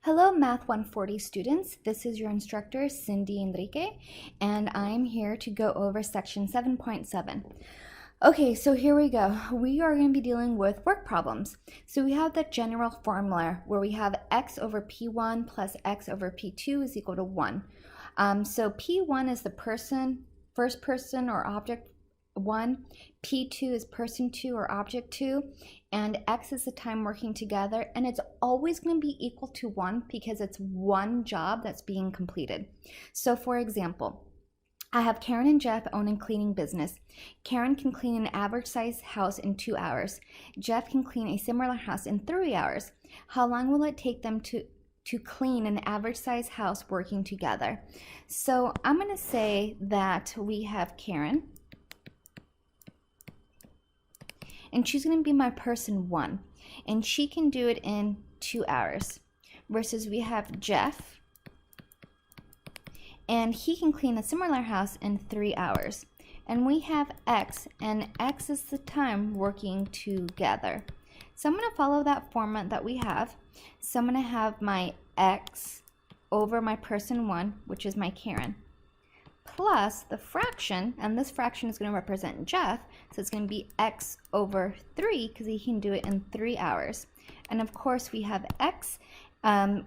Hello, Math 140 students. This is your instructor, Cindy Enrique, and I'm here to go over section 7.7. Okay, so here we go. We are going to be dealing with work problems. So we have the general formula where we have x over p1 plus x over p2 is equal to 1. So p1 is the first person or object 1, P2 is person 2 or object 2, and X is the time working together, and it's always going to be equal to 1 because it's one job that's being completed. So for example, I have Karen and Jeff own a cleaning business. Karen can clean an average size house in 2 hours. Jeff can clean a similar house in 3 hours. How long will it take them to clean an average size house working together? So I'm going to say that we have Karen, and she's going to be my person 1, and she can do it in 2 hours, versus we have Jeff, and he can clean a similar house in 3 hours. And we have X, and X is the time working together. So I'm going to follow that format that we have. So I'm going to have my X over my person 1, which is my Karen, plus the fraction, and this fraction is going to represent Jeff, so it's going to be x over 3 because he can do it in 3 hours. And of course we have x, and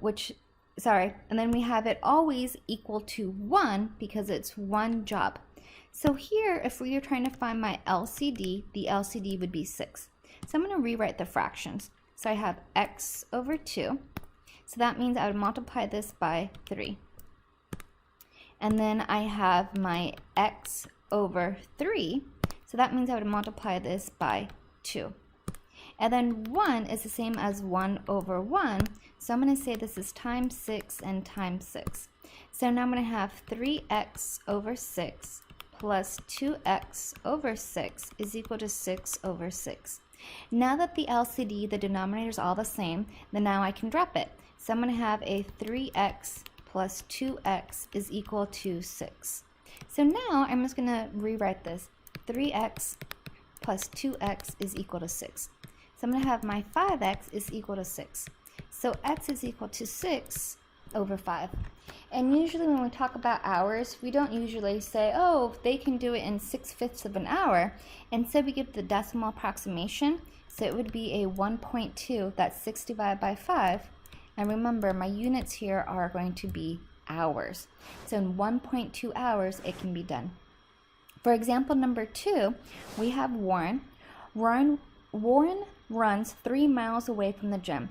then we have it always equal to 1 because it's one job. So here, if we are trying to find my LCD, the LCD would be 6. So I'm going to rewrite the fractions. So I have x over 2, so that means I would multiply this by 3. And then I have my x over 3, so that means I would multiply this by 2. And then 1 is the same as 1 over 1, so I'm going to say this is times 6 and times 6. So now I'm going to have 3x over 6 plus 2x over 6 is equal to 6 over 6. Now that the LCD, the denominator is all the same, then now I can drop it. So I'm going to have a 3x plus 2x is equal to 6. So now I'm just going to rewrite this. 3x plus 2x is equal to 6. So I'm going to have my 5x is equal to 6. So x is equal to 6 over 5. And usually when we talk about hours, we don't usually say, oh, they can do it in 6/5 of an hour. Instead, we give the decimal approximation. So it would be a 1.2, that's 6 divided by 5. And remember, my units here are going to be hours. So in 1.2 hours, it can be done. For example number 2, we have Warren. Warren runs 3 miles away from the gym,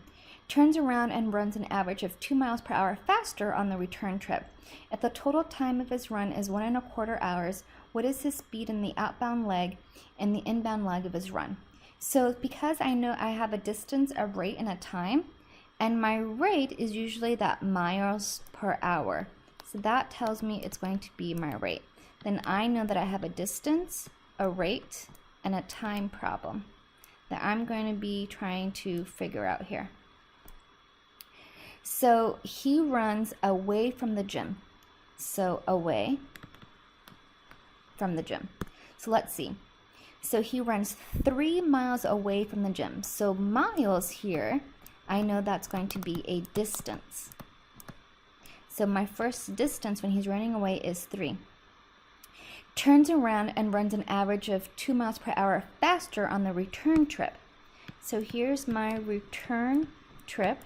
turns around and runs an average of 2 miles per hour faster on the return trip. If the total time of his run is 1.25 hours, what is his speed in the outbound leg and the inbound leg of his run? So because I know I have a distance, a rate, and a time, and my rate is usually that miles per hour. So that tells me it's going to be my rate. Then I know that I have a distance, a rate, and a time problem that I'm going to be trying to figure out here. So he runs away from the gym. So away from the gym. So let's see. So he runs 3 miles away from the gym. So miles here, I know that's going to be a distance. So my first distance when he's running away is 3. Turns around and runs an average of 2 miles per hour faster on the return trip. So here's my return trip.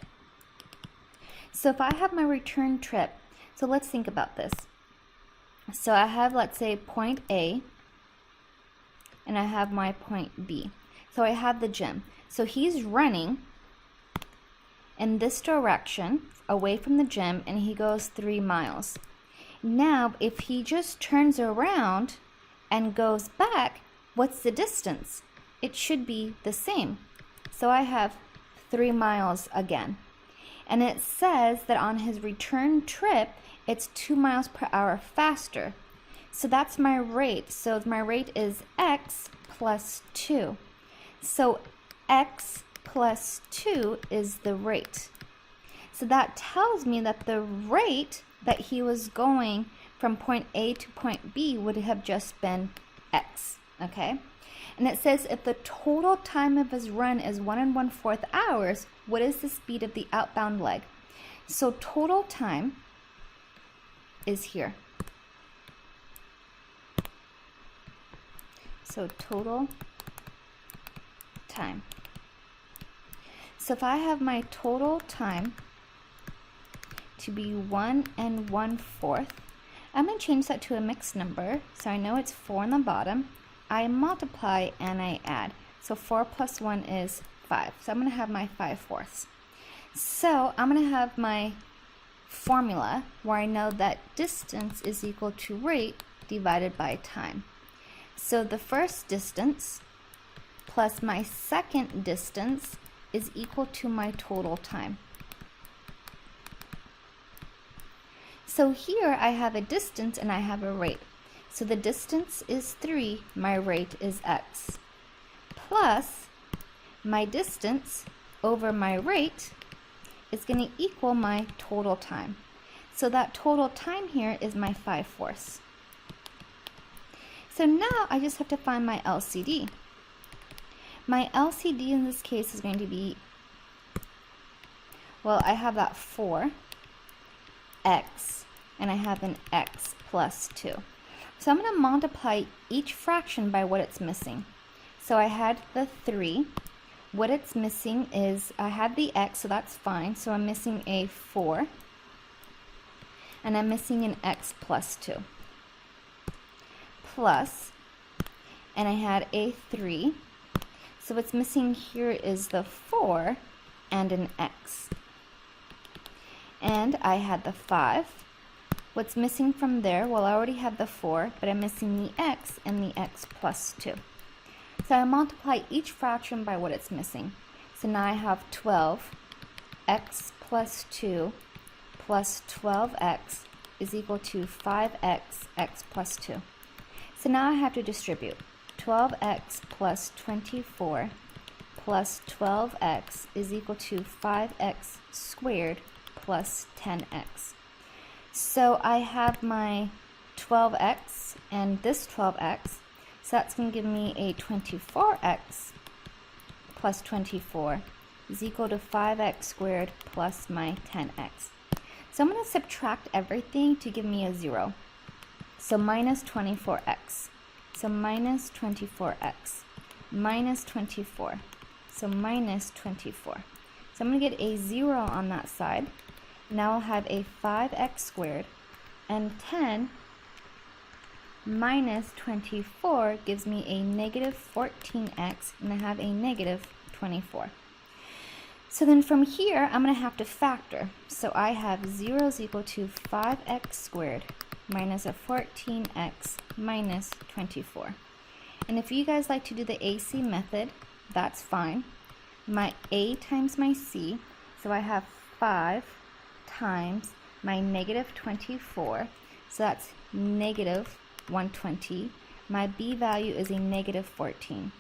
So if I have my return trip, so let's think about this. So I have, let's say, point A, and I have my point B. So I have the gym. So he's running in this direction away from the gym, and he goes 3 miles. Now if he just turns around and goes back, what's the distance? It should be the same. So I have 3 miles again, and it says that on his return trip it's 2 miles per hour faster. So that's my rate. So my rate is x plus 2. So x plus 2 is the rate. So that tells me that the rate that he was going from point A to point B would have just been x, okay? And it says if the total time of his run is 1 1/4 hours, what is the speed of the outbound leg? So total time is here. So total time. So if I have my total time to be 1 1/4, I'm going to change that to a mixed number. So I know it's 4 on the bottom. I multiply and I add. So 4 plus 1 is 5. So I'm going to have my 5/4. So I'm going to have my formula where I know that distance is equal to rate divided by time. So the first distance plus my second distance is equal to my total time. So here I have a distance and I have a rate. So the distance is 3, my rate is x, plus my distance over my rate is going to equal my total time. So that total time here is my 5/4. So now I just have to find my LCD. My LCD in this case is going to be, well, I have that 4x and I have an x plus 2. So I'm going to multiply each fraction by what it's missing. So I had the 3. What it's missing is, I had the x, so that's fine. So I'm missing a 4. And I'm missing an x plus 2. Plus, and I had a 3. So what's missing here is the 4 and an x. And I had the 5. What's missing from there? Well, I already have the 4, but I'm missing the x and the x plus 2. So I multiply each fraction by what it's missing. So now I have 12x plus 2 plus 12x is equal to 5x, x plus 2. So now I have to distribute. 12x plus 24 plus 12x is equal to 5x squared plus 10x. So I have my 12x and this 12x, so that's going to give me a 24x plus 24 is equal to 5x squared plus my 10x. So I'm going to subtract everything to give me a 0. So minus 24x. So minus 24x. Minus 24. So minus 24. So I'm going to get a 0 on that side. Now I'll have a 5x squared. And 10 minus 24 gives me a negative 14x. And I have a negative 24. So then from here, I'm going to have to factor. So I have 0 is equal to 5x squared minus a 14x minus 24. And if you guys like to do the AC method, that's fine. My A times my C, so I have 5 times my negative 24, so that's negative 120. My B value is a negative 14.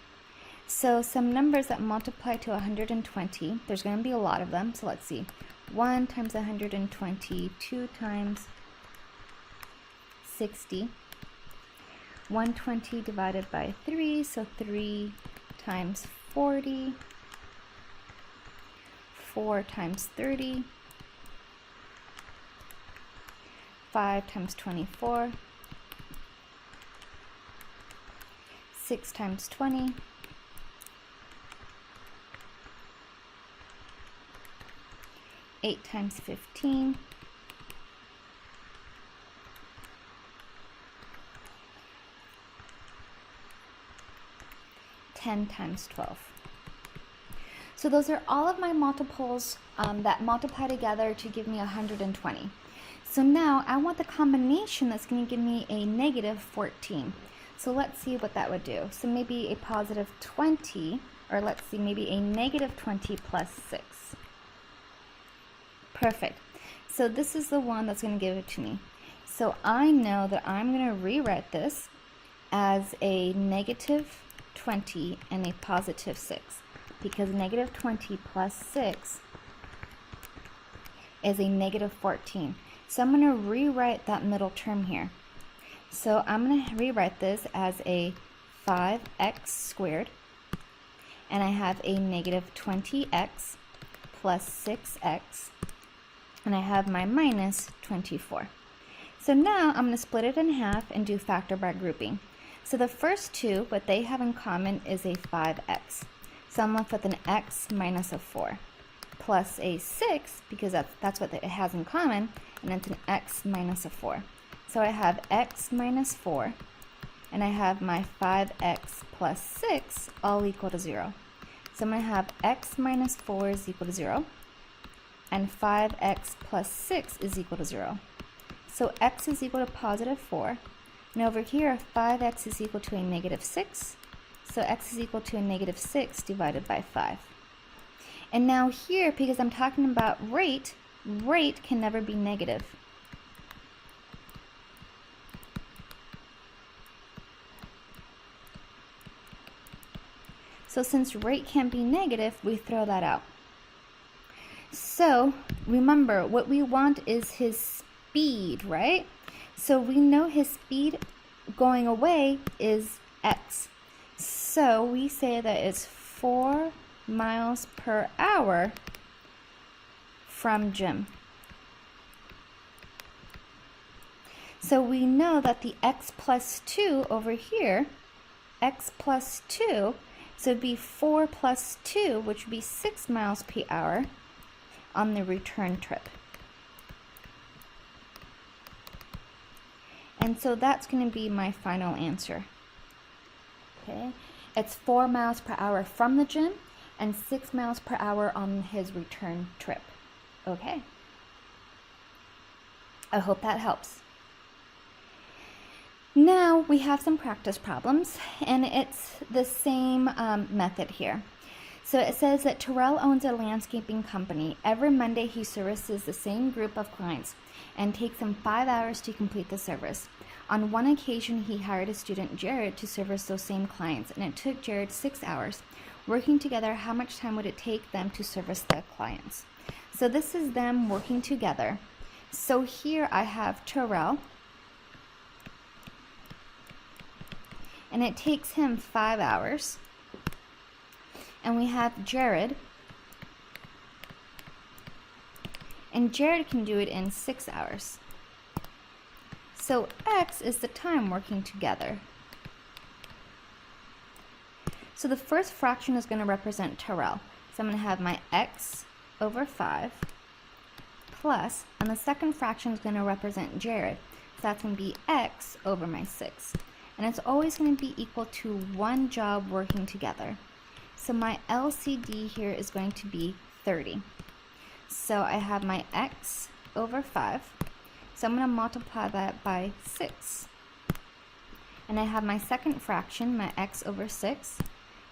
So some numbers that multiply to 120, there's going to be a lot of them, so let's see. 1 times 120, 2 times 60. 120 divided by 3, so 3 times 40. 4 times 30. 5 times 24. 6 times 20. 8 times 15. 10 times 12. So those are all of my multiples that multiply together to give me 120. So now I want the combination that's going to give me a negative 14. So let's see what that would do. So maybe a positive 20, or let's see, maybe a negative 20 plus 6. Perfect. So this is the one that's going to give it to me. So I know that I'm going to rewrite this as a negative 20 and a positive 6, because negative 20 plus 6 is a negative 14. So I'm going to rewrite that middle term here. So I'm going to rewrite this as a 5x squared, and I have a negative 20x plus 6x and I have my minus 24. So now I'm going to split it in half and do factor by grouping. So the first two, what they have in common is a 5x. So I'm left with an x minus a 4 plus a 6, because that's what it has in common, and it's an x minus a 4. So I have x minus 4, and I have my 5x plus 6 all equal to 0. So I'm going to have x minus 4 is equal to 0, and 5x plus 6 is equal to 0. So x is equal to positive 4, and over here 5x is equal to a negative 6, so x is equal to a negative 6 divided by 5. And now here, because I'm talking about rate, rate can never be negative. So since rate can't be negative, we throw that out. So remember, what we want is his speed, right? So we know his speed going away is x. So we say that it's 4 miles per hour from Jim. So we know that the x plus 2 over here, x plus 2, so it'd be 4 plus 2, which would be 6 miles per hour on the return trip. And so that's going to be my final answer. Okay, it's 4 miles per hour from the gym and 6 miles per hour on his return trip. Okay, I hope that helps. Now we have some practice problems, and it's the same method here. So it says that Terrell owns a landscaping company. Every Monday he services the same group of clients and takes him 5 hours to complete the service. On one occasion he hired a student, Jared, to service those same clients, and it took Jared 6 hours. Working together, how much time would it take them to service the clients? So this is them working together. So here I have Terrell, and it takes him 5 hours. And we have Jared, and Jared can do it in 6 hours. So x is the time working together. So the first fraction is going to represent Terrell. So I'm going to have my x over 5 plus, and the second fraction is going to represent Jared. So that's going to be x over my 6. And it's always going to be equal to one job working together. So my LCD here is going to be 30. So I have my x over 5. So I'm going to multiply that by 6. And I have my second fraction, my x over 6. So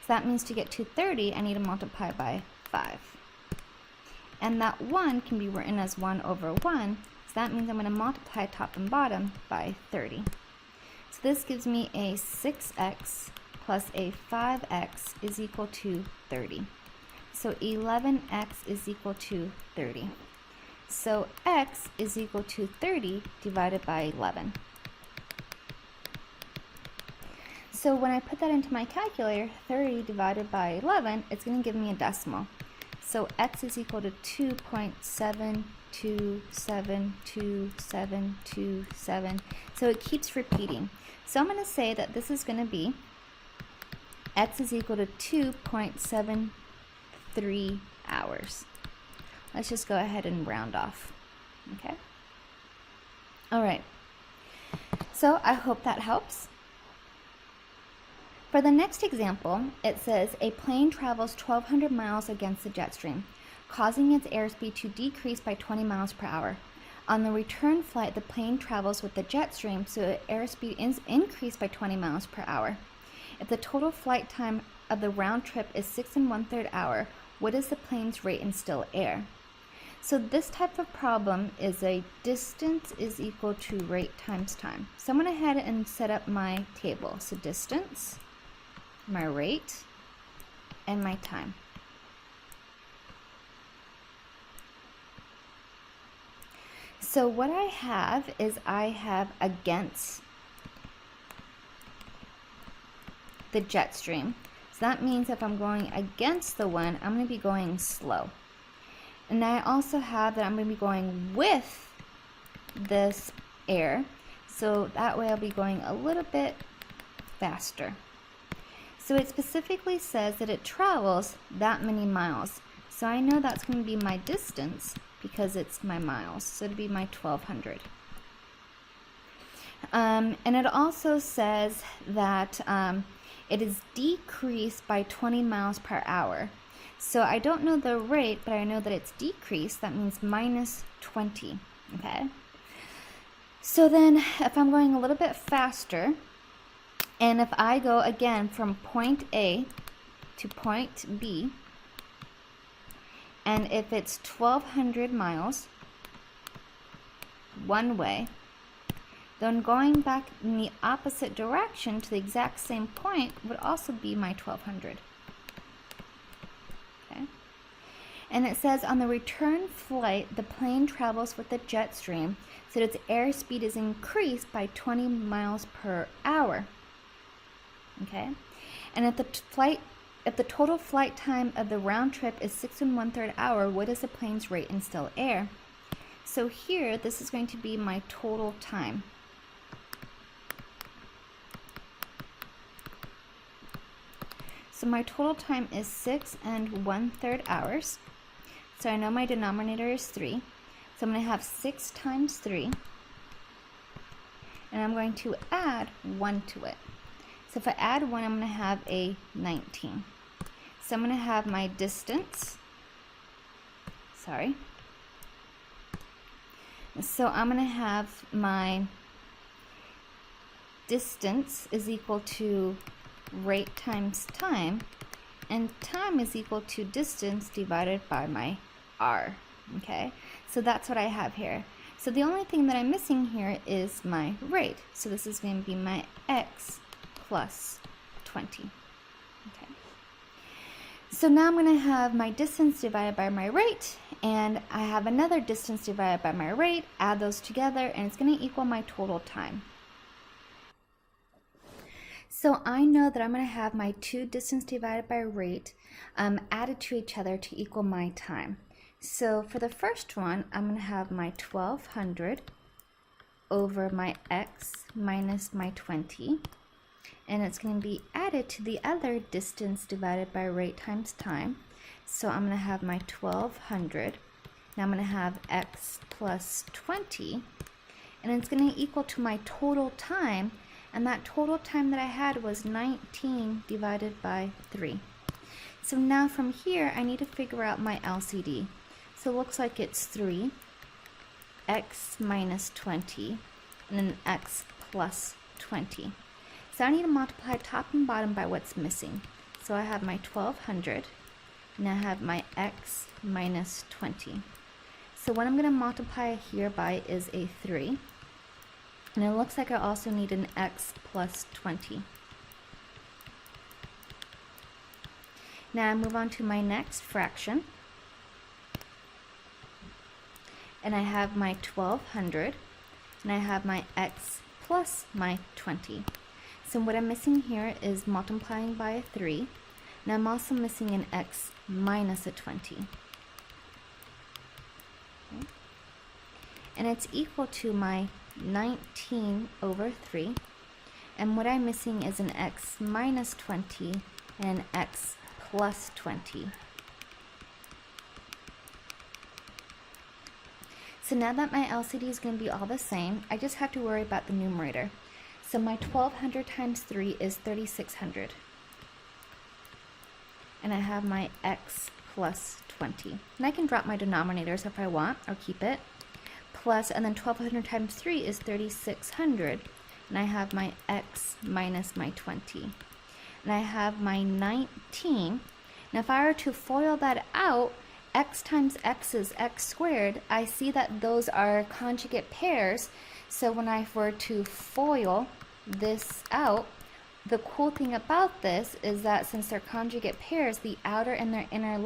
that means to get to 30, I need to multiply by 5. And that 1 can be written as 1 over 1. So that means I'm going to multiply top and bottom by 30. So this gives me a 6x plus a 5x is equal to 30. So 11x is equal to 30. So x is equal to 30 divided by 11. So when I put that into my calculator, 30 divided by 11, it's going to give me a decimal. So x is equal to 2.7272727. So it keeps repeating. So I'm going to say that this is going to be x is equal to 2.73 hours. Let's just go ahead and round off. Okay? All right. So I hope that helps. For the next example, it says a plane travels 1,200 miles against the jet stream, causing its airspeed to decrease by 20 miles per hour. On the return flight, the plane travels with the jet stream, so the airspeed is increased by 20 miles per hour. If the total flight time of the round trip is 6 1/3 hour, what is the plane's rate in still air? So this type of problem is a distance is equal to rate times time. So I'm going to head and set up my table. So distance, my rate, and my time. So what I have is I have against the jet stream. So that means if I'm going against the one, I'm going to be going slow. And I also have that I'm going to be going with this air, so that way I'll be going a little bit faster. So it specifically says that it travels that many miles. So I know that's going to be my distance because it's my miles. So it'd be my 1200. And it also says that it is decreased by 20 miles per hour. So I don't know the rate, but I know that it's decreased. That means minus 20. Okay. So then if I'm going a little bit faster, and if I go again from point A to point B, and if it's 1200 miles one way, then going back in the opposite direction to the exact same point would also be my 1200. Okay. And it says on the return flight, the plane travels with the jet stream so that its airspeed is increased by 20 miles per hour. Okay. And if the total flight time of the round trip is 6 1/3 hour, what is the plane's rate in still air? So here, this is going to be my total time. So my total time is 6 1/3 hours. So I know my denominator is 3. So I'm going to have 6 times 3. And I'm going to add 1 to it. So if I add 1, I'm going to have a 19. So I'm going to have my distance. Sorry. So I'm going to have my distance is equal to rate times time, and time is equal to distance divided by my r. Okay, so that's what I have here. So the only thing that I'm missing here is my rate. So this is going to be my x plus 20. Okay. So now I'm going to have my distance divided by my rate, and I have another distance divided by my rate. Add those together, and it's going to equal my total time. So I know that I'm going to have my 2 distance divided by rate added to each other to equal my time. So for the first one, I'm going to have my 1200 over my x minus my 20. And it's going to be added to the other distance divided by rate times time. So I'm going to have my 1200. Now I'm going to have x plus 20. And it's going to equal to my total time. And that total time that I had was 19 divided by 3. So now from here, I need to figure out my LCD. So it looks like it's 3, x minus 20, and then x plus 20. So I need to multiply top and bottom by what's missing. So I have my 1200, and I have my x minus 20. So what I'm going to multiply here by is a 3. And it looks like I also need an x plus 20. Now I move on to my next fraction. And I have my 1200. And I have my x plus my 20. So what I'm missing here is multiplying by a 3. And I'm also missing an x minus a 20. Okay. And it's equal to my 19 over 3. And what I'm missing is an x minus 20 and an x plus 20. So now that my LCD is going to be all the same, I just have to worry about the numerator. So my 1200 times 3 is 3600. And I have my x plus 20. And I can drop my denominators if I want, or keep it. Plus, and then 1200 times 3 is 3600. And I have my x minus my 20. And I have my 19. Now if I were to FOIL that out, x times x is x squared. I see that those are conjugate pairs. So when I were to FOIL this out, the cool thing about this is that since they're conjugate pairs, the outer and their inner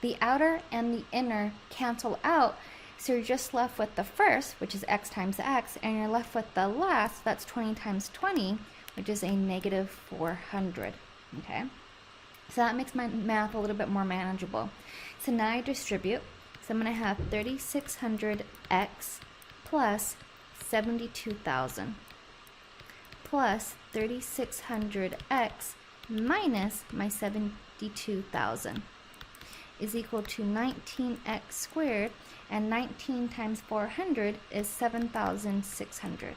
the outer and the inner cancel out. So you're just left with the first, which is x times x, and you're left with the last, that's 20 times 20, which is a negative 400, okay? So that makes my math a little bit more manageable. So now I distribute. So I'm going to have 3600x plus 72,000 plus 3600x minus my 72,000 is equal to 19x squared, and 19 times 400 is 7,600.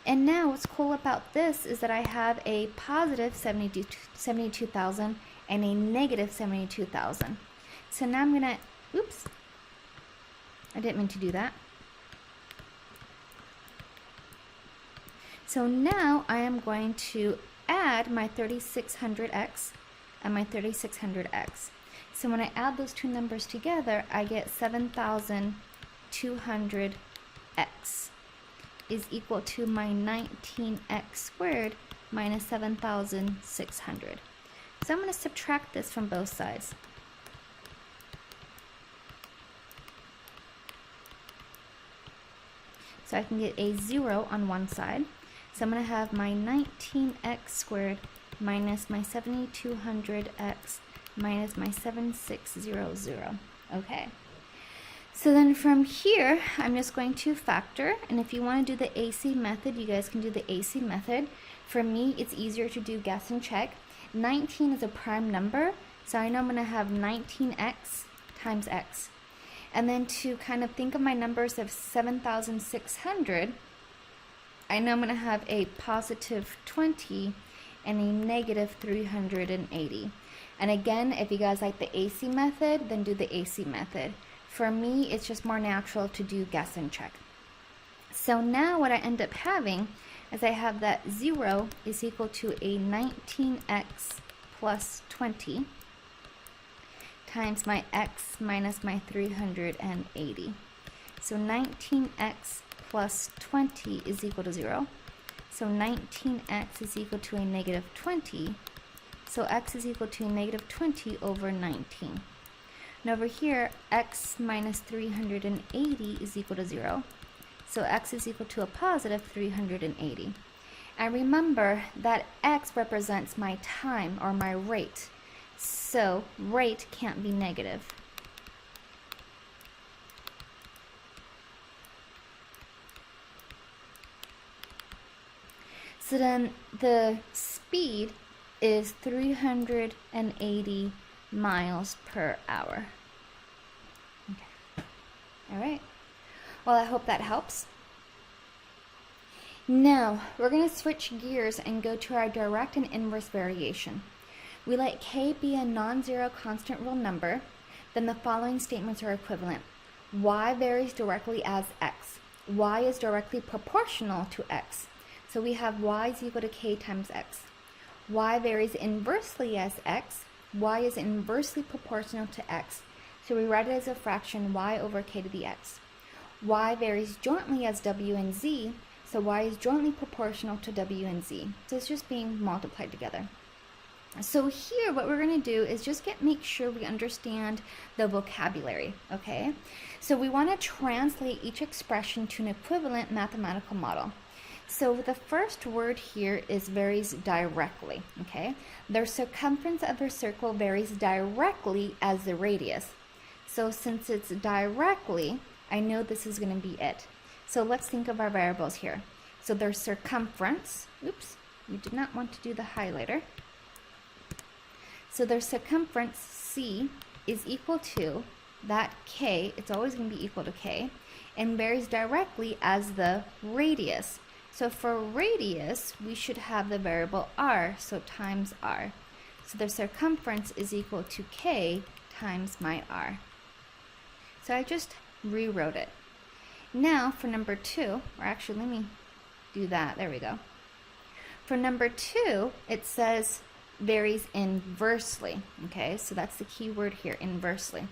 And now what's cool about this is that I have a positive 72,000 and a negative 72,000. So now I'm gonna, oops, I didn't mean to do that. So now I am going to add my 3600x and my 3600x. So when I add those two numbers together, I get 7,200x is equal to my 19x squared minus 7,600. So I'm going to subtract this from both sides. So I can get a 0 on one side. So I'm going to have my 19x squared minus my 7,200x minus my 7,600. Okay. So then from here, I'm just going to factor. And if you want to do the AC method, you guys can do the AC method. For me, it's easier to do guess and check. 19 is a prime number, so I know I'm going to have 19x times x. And then to kind of think of my numbers of 7,600, I know I'm going to have a positive 20 and a negative 380. And again, if you guys like the AC method, then do the AC method. For me, it's just more natural to do guess and check. So now what I end up having is I have that 0 is equal to a 19x plus 20 times my x minus my 380. So 19x plus 20 is equal to 0. So 19x is equal to a negative 20. So x is equal to a negative 20 over 19. And over here, x minus 380 is equal to 0. So x is equal to a positive 380. And remember that x represents my time or my rate. So rate can't be negative. So then the speed is 380 miles per hour. Okay. All right. Well, I hope that helps. Now, we're going to switch gears and go to our direct and inverse variation. We let k be a non-zero constant real number, then the following statements are equivalent. Y varies directly as x. Y is directly proportional to x. So we have y is equal to k times x. Y varies inversely as x. Y is inversely proportional to x. So we write it as a fraction y over k to the x. Y varies jointly as w and z. So y is jointly proportional to w and z. So it's just being multiplied together. So here what we're going to do is just make sure we understand the vocabulary, okay? So we want to translate each expression to an equivalent mathematical model. So the first word here is varies directly, okay? The circumference of a circle varies directly as the radius. So since it's directly, I know this is going to be it. So let's think of our variables here. So their circumference, oops, we did not want to do the highlighter. So their circumference, C, is equal to that K, it's always going to be equal to K, and varies directly as the radius. So for radius, we should have the variable R, so times R. So the circumference is equal to K times my R. So I just rewrote it. Now for number 2, or actually let me do that, there we go. For number 2, it says varies inversely, okay? So that's the key word here, inversely.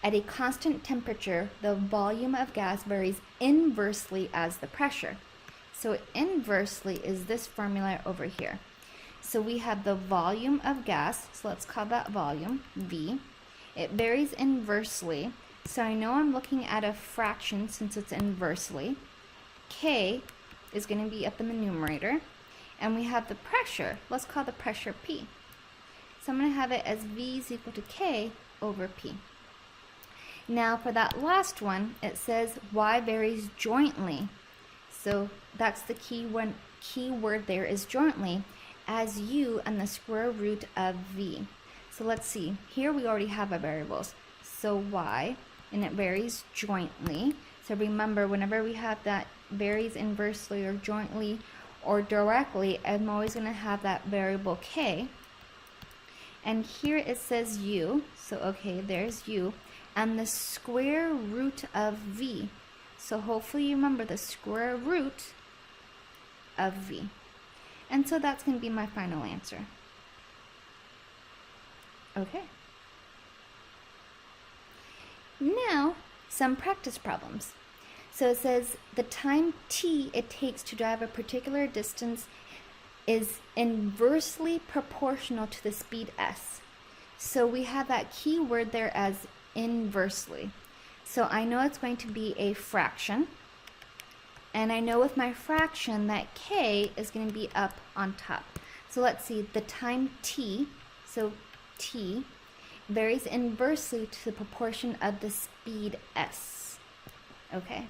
At a constant temperature, the volume of gas varies inversely as the pressure. So inversely is this formula over here. So we have the volume of gas, so let's call that volume, V. It varies inversely, so I know I'm looking at a fraction since it's inversely. K is going to be up in the numerator. And we have the pressure, let's call the pressure P. So I'm going to have it as V is equal to K over P. Now for that last one, it says y varies jointly. So that's the key word there is jointly, as u and the square root of v. So let's see, here we already have our variables. So y, and it varies jointly. So remember, whenever we have that varies inversely or jointly or directly, I'm always going to have that variable k. And here it says u, so okay, there's u, and the square root of v. So hopefully you remember the square root of v. And so that's going to be my final answer. Okay. Now, some practice problems. So it says the time t it takes to drive a particular distance is inversely proportional to the speed s. So we have that key word there as inversely. So I know it's going to be a fraction. And I know with my fraction that k is going to be up on top. So let's see, the time t, so t, varies inversely to the proportion of the speed s. Okay.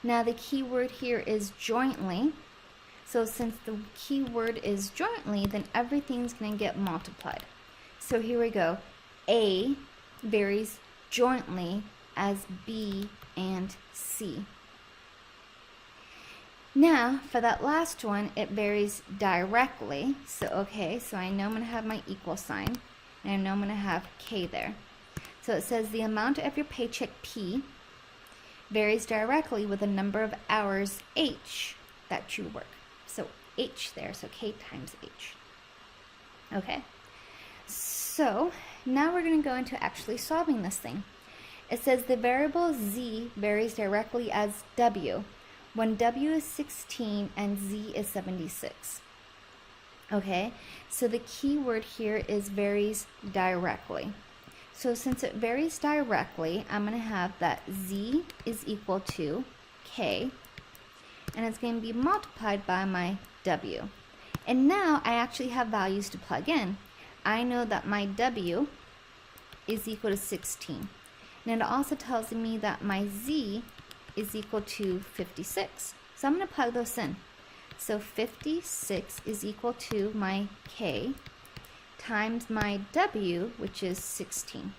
Now the key word here is jointly. So since the key word is jointly, then everything's going to get multiplied. So here we go. A varies jointly as B and C. Now, for that last one, it varies directly. So, okay, so I know I'm going to have my equal sign, and I know I'm going to have K there. So it says the amount of your paycheck P varies directly with the number of hours H that you work. So H there, so K times H. Okay, so now we're going to go into actually solving this thing. It says the variable Z varies directly as W when W is 16 and Z is 76. Okay, so the key word here is varies directly. So since it varies directly, I'm going to have that Z is equal to K, and it's going to be multiplied by my W. And now I actually have values to plug in. I know that my W is equal to 16. And it also tells me that my Z is equal to 56. So I'm going to plug those in. So 56 is equal to my K times my W, which is 16.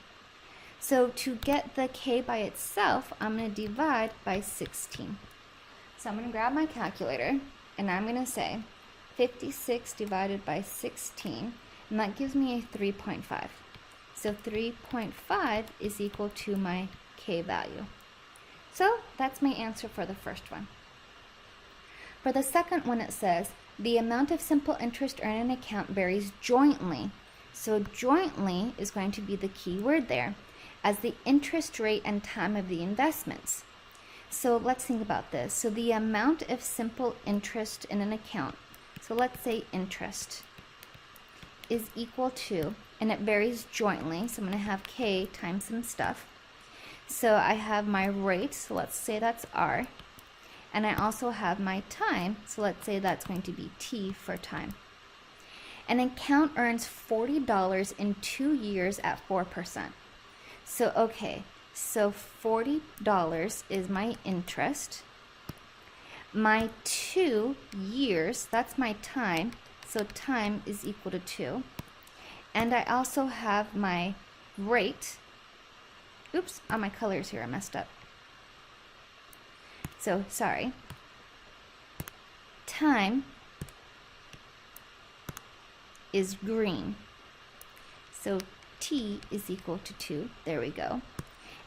So to get the K by itself, I'm going to divide by 16. So I'm going to grab my calculator, and I'm going to say 56 divided by 16, and that gives me a 3.5. So 3.5 is equal to my K value. So that's my answer for the first one. For the second one, it says the amount of simple interest earned in an account varies jointly. So jointly is going to be the key word there as the interest rate and time of the investments. So let's think about this. So the amount of simple interest in an account, so let's say interest, is equal to, and it varies jointly, so I'm going to have K times some stuff. So I have my rate, so let's say that's R. And I also have my time, so let's say that's going to be T for time. An account earns $40 in 2 years at 4%. So, okay, so $40 is my interest. My 2 years, that's my time, so time is equal to 2. And I also have my rate. Oops, on my colors here, I messed up. So, sorry. Time is green. So, T is equal to 2. There we go.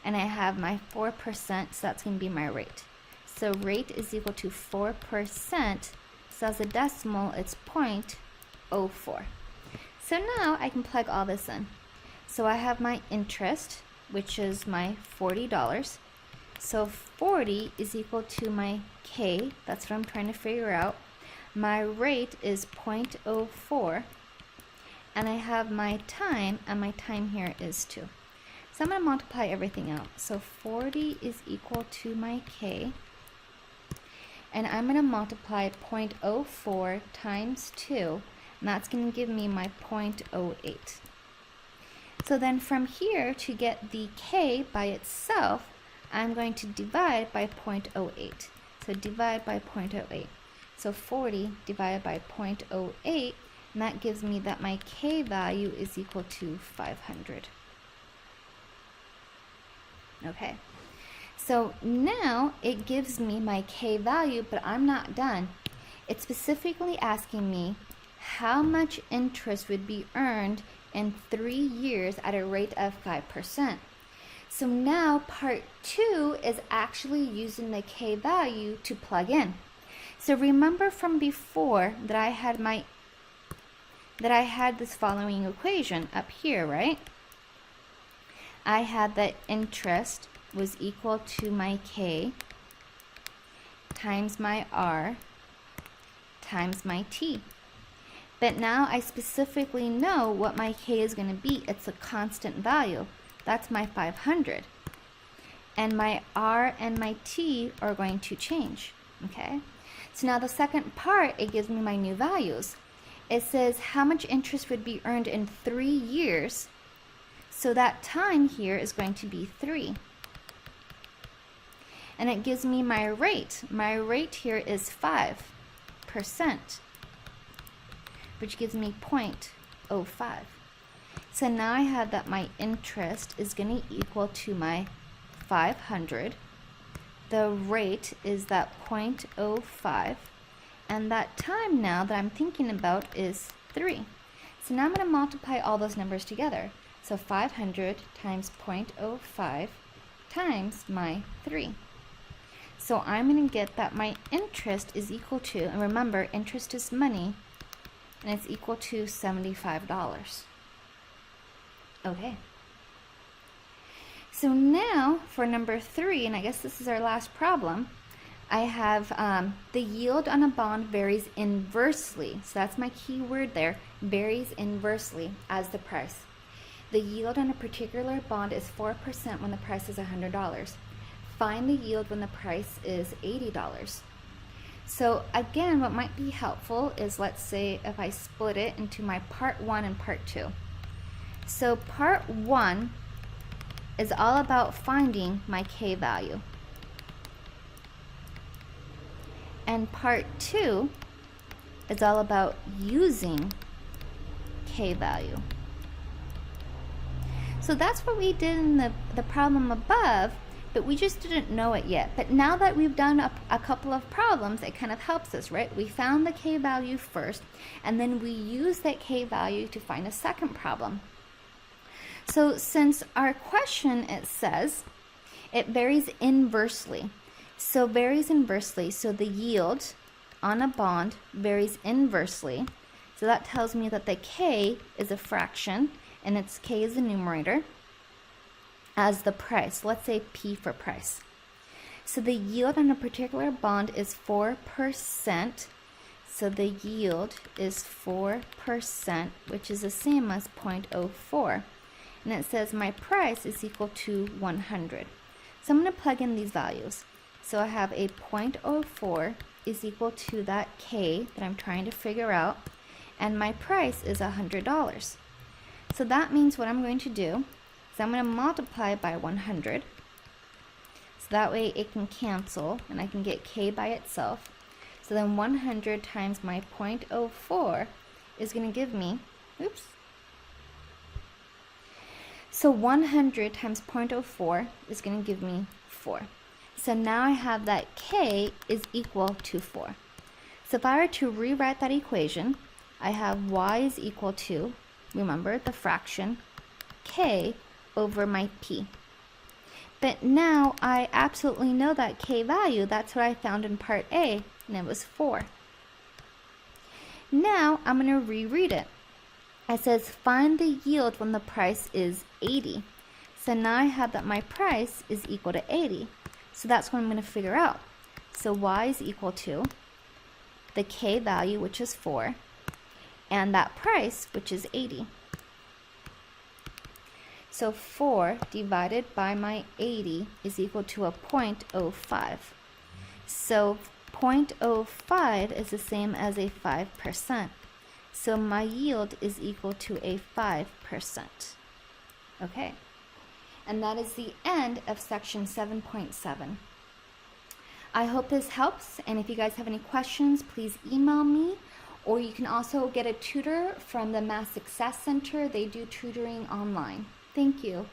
And I have my 4%, so that's going to be my rate. So, rate is equal to 4%. So, as a decimal, it's 0.04. So, now I can plug all this in. So, I have my interest, which is my $40. So 40 is equal to my K, that's what I'm trying to figure out. My rate is 0.04, and I have my time, and my time here is 2. So I'm going to multiply everything out. So 40 is equal to my K, and I'm going to multiply 0.04 times 2, and that's going to give me my 0.08. So then from here, to get the k by itself, I'm going to divide by 0.08. So divide by 0.08. So 40 divided by 0.08, and that gives me that my k value is equal to 500. Okay, so now it gives me my k value, but I'm not done. It's specifically asking me how much interest would be earned in 3 years at a rate of 5%. So now part 2 is actually using the k value to plug in. So remember from before that I had this following equation up here, right? I had that interest was equal to my k times my r times my t. But now I specifically know what my k is going to be. It's a constant value. That's my 500. And my r and my t are going to change, okay? So now the second part, it gives me my new values. It says how much interest would be earned in 3 years. So that time here is going to be 3. And it gives me my rate. My rate here is 5%, which gives me 0.05. So now I have that my interest is going to equal to my 500. The rate is that 0.05. And that time now that I'm thinking about is 3. So now I'm going to multiply all those numbers together. So 500 times 0.05 times my 3. So I'm going to get that my interest is equal to, and remember, interest is money, and it's equal to $75. Okay. So now for number 3, and I guess this is our last problem, I have the yield on a bond varies inversely. So that's my key word there, varies inversely as the price. The yield on a particular bond is 4% when the price is $100. Find the yield when the price is $80. So again, what might be helpful is, let's say if I split it into my part 1 and part 2. So part 1 is all about finding my k value. And part 2 is all about using k value. So that's what we did in the problem above, but we just didn't know it yet. But now that we've done a couple of problems, it kind of helps us, right? We found the k value first, and then we use that k value to find a second problem. So since our question, it says it varies inversely. So varies inversely, so the yield on a bond varies inversely. So that tells me that the k is a fraction, and its k is the numerator, as the price. Let's say P for price. So the yield on a particular bond is 4%. So the yield is 4%, which is the same as 0.04. And it says my price is equal to 100. So I'm going to plug in these values. So I have a 0.04 is equal to that k that I'm trying to figure out, and my price is $100. So that means what I'm going to do is I'm going to multiply by 100. So that way it can cancel and I can get k by itself. So then 100 times my 0.04 is going to give me, oops. So 100 times 0.04 is going to give me 4. So now I have that k is equal to 4. So if I were to rewrite that equation, I have y is equal to, remember, the fraction k over my p. But now I absolutely know that k value. That's what I found in part A, and it was 4. Now I'm going to reread it. It says find the yield when the price is 80. So now I have that my price is equal to 80. So that's what I'm going to figure out. So y is equal to the k value, which is 4, and that price, which is 80. So 4 divided by my 80 is equal to a 0.05. So 0.05 is the same as a 5%. So my yield is equal to a 5%. Okay. And that is the end of section 7.7. I hope this helps, and if you guys have any questions, please email me, or you can also get a tutor from the Math Success Center. They do tutoring online. Thank you.